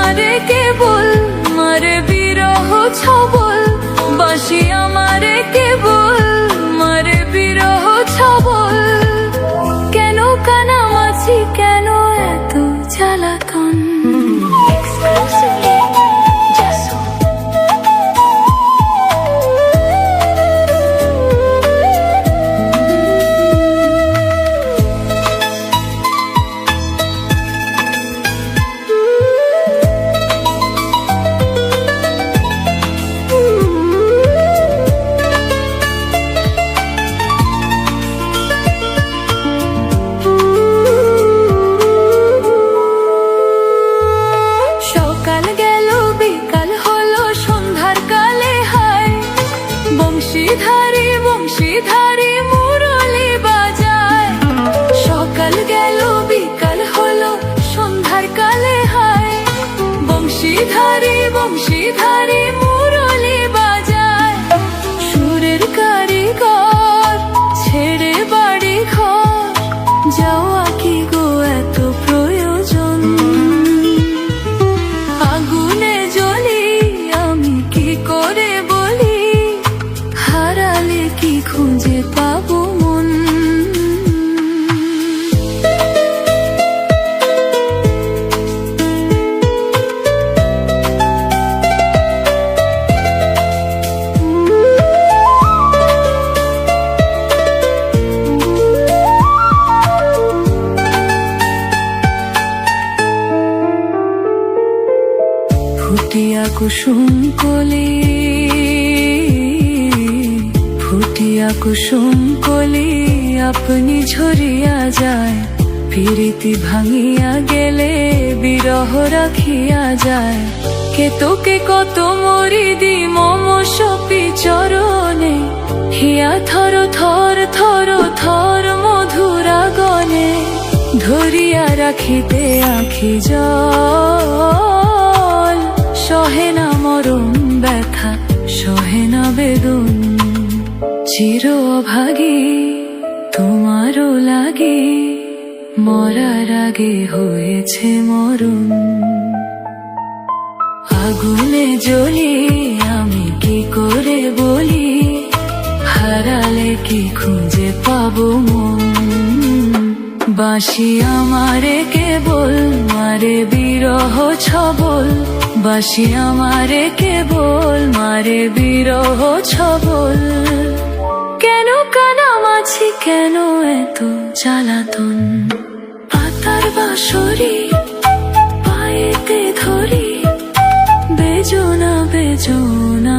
আমারে কেবল মারে বিরহ ছবল, বাঁশি আমারে কেবল মারে বিরহ ছবল। কেন কানামাছি, কেন এত জ্বালাতন? বংশীধারী বংশীধারী মুরলি বাজায়, সকাল গেল বিকাল হলো সন্ধ্যার কালে হায়। বংশীধারী বংশীধারী মুরলি বাজায়, সুরের কারিগর ছেড়ে বাড়ি ঘর যাওয়া কি গো এত প্রয়োজন? আগুনে জ্বলি আমি কি করে বলি, হারালে কি খুঁজে পাবো মন? ফুটিয়া কুসুম কলি, ফুটিয়া কুসুম কলি আপনি ঝরিয়া যায়। প্রীতি ভাঙিয়া গেলে বিরহ রাখিয়া যায়। কে তোকে কত মরি দি মম সপি চরণে, হিয়া থর থর থর থর মধুরা গনে। ধরিয়া রাখিতে আখি জল, সহে না মরণ ব্যথা, সহে না বেদন। চির অভাগী তোমারও লাগে, মরার আগে হয়েছে মরণ। আগুনে জ্বলি আমি কি করে বলি, হারালে কি খুঁজে পাবো মন? বাঁশি আমারে কেবল মারে বিরহ ছবল, বাঁশি আমারে কেবল মারে বিরহ ছবল। কেন কানামাছি, কেন এত জ্বালাতন? পাতার বাঁশরি পায়েতে ধরি, বেজোনা বেজোনা।